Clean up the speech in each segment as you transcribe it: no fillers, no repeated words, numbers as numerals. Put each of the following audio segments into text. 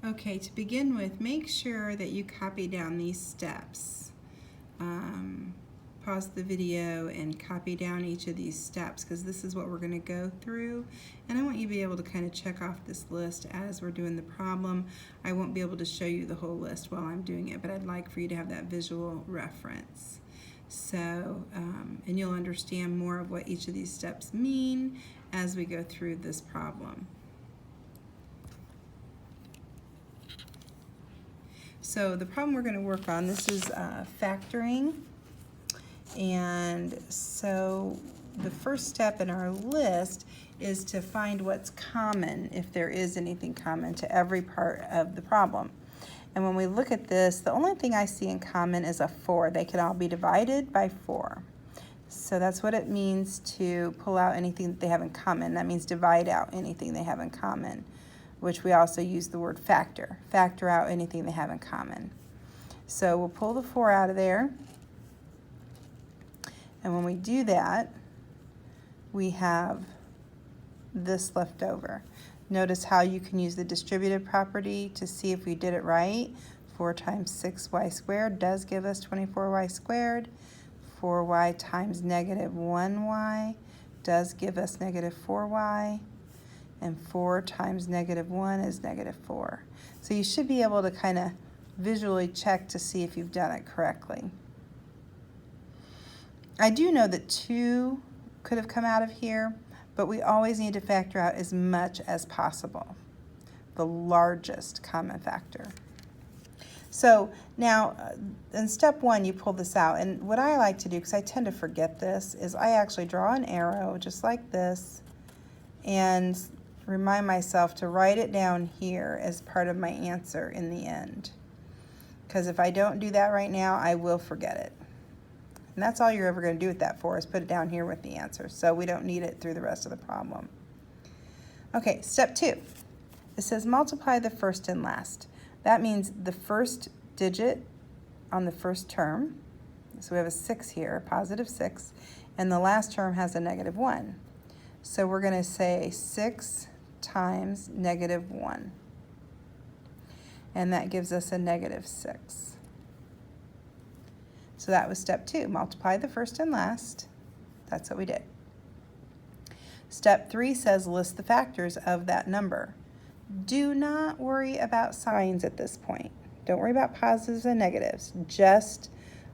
Okay, to begin with, make sure that you copy down these steps. Pause the video and copy down each of these steps because this is what we're going to go through. And I want you to be able to kind of check off this list as we're doing the problem. I won't be able to show you the whole list while I'm doing it, but I'd like for you to have that visual reference. So, and you'll understand more of what each of these steps mean as we go through this problem. So the problem we're going to work on, this is factoring. And so the first step in our list is to find what's common, if there is anything common to every part of the problem. And when we look at this, the only thing I see in common is a 4. They can all be divided by 4. So that's what it means to pull out anything that they have in common. That means divide out anything they have in common, which we also use the word factor. Factor out anything they have in common. So we'll pull the 4 out of there. And when we do that, we have this left over. Notice how you can use the distributive property to see if we did it right. 4 times 6y squared does give us 24y squared. 4y times negative 1y does give us negative 4y. And 4 times negative 1 is negative 4. So you should be able to kind of visually check to see if you've done it correctly. I do know that 2 could have come out of here, but we always need to factor out as much as possible, the largest common factor. So now in step 1, you pull this out, and what I like to do, because I tend to forget this, is I actually draw an arrow just like this and remind myself to write it down here as part of my answer in the end. Because if I don't do that right now, I will forget it. And that's all you're ever going to do with that 4 is put it down here with the answer. So we don't need it through the rest of the problem. Okay, step 2. It says multiply the first and last. That means the first digit on the first term. So we have a 6 here, a positive 6. And the last term has a negative 1. So we're going to say 6 times negative 1. And that gives us a negative 6. So that was step 2, multiply the first and last. That's what we did. Step 3 says list the factors of that number. Do not worry about signs at this point. Don't worry about positives and negatives. Just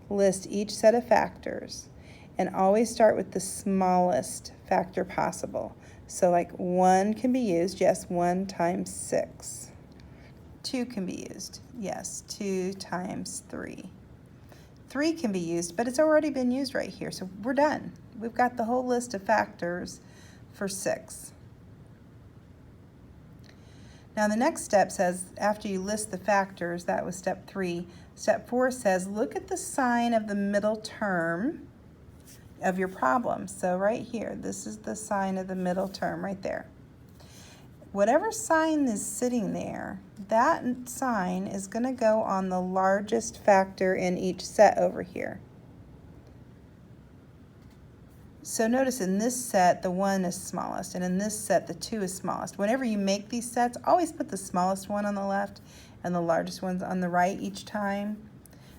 list each set of factors. And always start with the smallest factor possible. So like 1 can be used, yes, 1 times 6. 2 can be used, yes, 2 times 3. 3 can be used, but it's already been used right here, so we're done. We've got the whole list of factors for 6. Now the next step says, after you list the factors, that was step 3. Step 4 says, look at the sign of the middle term of your problem. So right here, this is the sign of the middle term right there. Whatever sign is sitting there, that sign is going to go on the largest factor in each set over here. So notice in this set, the 1 is smallest, and in this set, the 2 is smallest. Whenever you make these sets, always put the smallest one on the left and the largest ones on the right each time,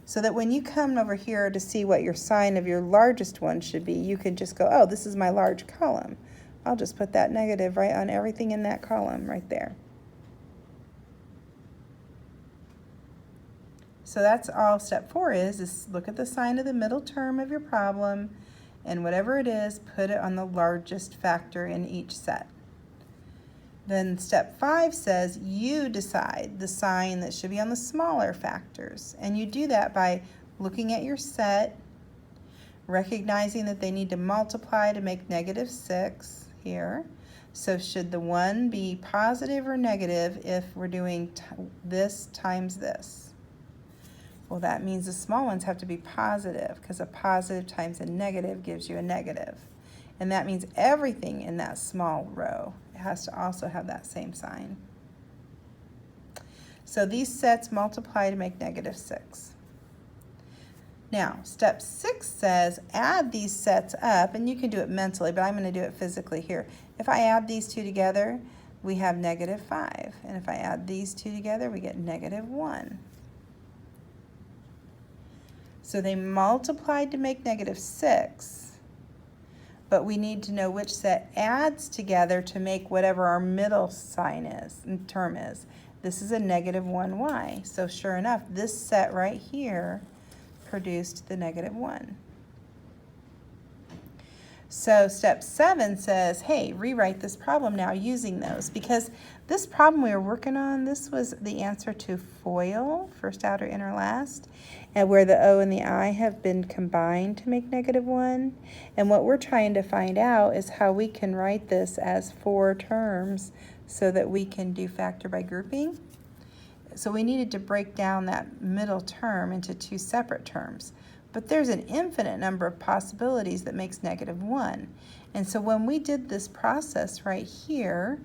so that when you come over here to see what your sign of your largest one should be, you can just go, oh, this is my large column. I'll just put that negative right on everything in that column right there. So that's all step 4 is look at the sign of the middle term of your problem, and whatever it is, put it on the largest factor in each set. Then step 5 says you decide the sign that should be on the smaller factors. And you do that by looking at your set, recognizing that they need to multiply to make negative 6 here. So should the 1 be positive or negative if we're doing this times this? Well, that means the small ones have to be positive because a positive times a negative gives you a negative. And that means everything in that small row has to also have that same sign. So these sets multiply to make negative 6. Now, step 6 says add these sets up, and you can do it mentally, but I'm going to do it physically here. If I add these two together, we have negative 5. And if I add these two together, we get negative 1. So they multiplied to make negative 6, but we need to know which set adds together to make whatever our middle sign is, term is. This is a negative 1y. So sure enough, this set right here produced the negative 1. So step 7 says, hey, rewrite this problem now using those, because this problem we were working on, this was the answer to FOIL, first, outer, inner, last, and where the O and the I have been combined to make negative 1. And what we're trying to find out is how we can write this as 4 terms so that we can do factor by grouping. So we needed to break down that middle term into 2 separate terms. But there's an infinite number of possibilities that makes negative 1. And so when we did this process right here,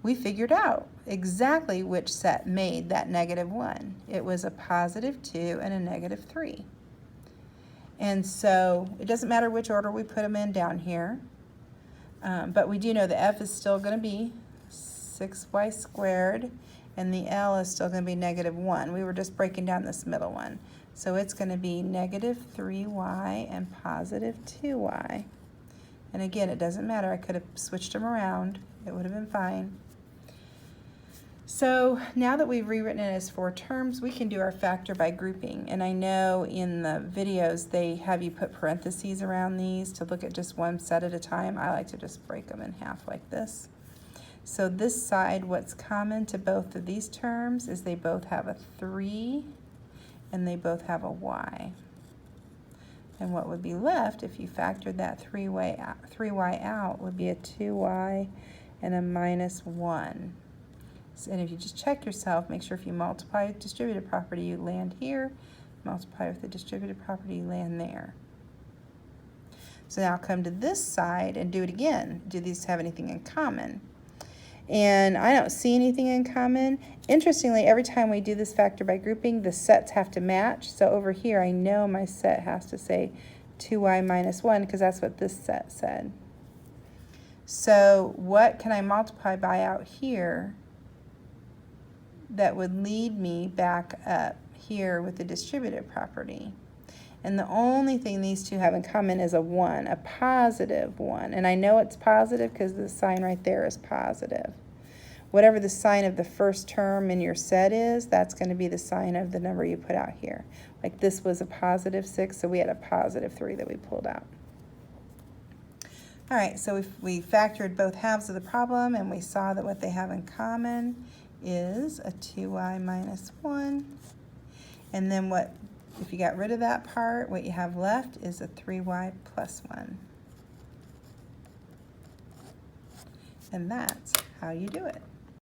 we figured out exactly which set made that negative 1. It was a positive 2 and a negative 3. And so it doesn't matter which order we put them in down here, but we do know the F is still going to be 6y squared, and the L is still going to be negative 1. We were just breaking down this middle one. So it's going to be negative 3y and positive 2y. And again, it doesn't matter. I could have switched them around. It would have been fine. So now that we've rewritten it as 4 terms, we can do our factor by grouping. And I know in the videos they have you put parentheses around these to look at just one set at a time. I like to just break them in half like this. So this side, what's common to both of these terms is they both have a 3 and they both have a y. And what would be left if you factored that 3y out would be a 2y and a minus 1. And if you just check yourself, make sure if you multiply with distributive property, you land here. Multiply with the distributive property, you land there. So now come to this side and do it again. Do these have anything in common? And I don't see anything in common. Interestingly, every time we do this factor by grouping, the sets have to match. So over here, I know my set has to say 2y minus 1 because that's what this set said. So what can I multiply by out here that would lead me back up here with the distributive property? And the only thing these two have in common is a 1, a positive 1. And I know it's positive because the sign right there is positive. Whatever the sign of the first term in your set is, that's going to be the sign of the number you put out here. Like this was a positive 6, so we had a positive 3 that we pulled out. All right, so we factored both halves of the problem, and we saw that what they have in common is a 2y minus 1. And then what, if you got rid of that part, what you have left is a 3y plus 1. And that's how you do it.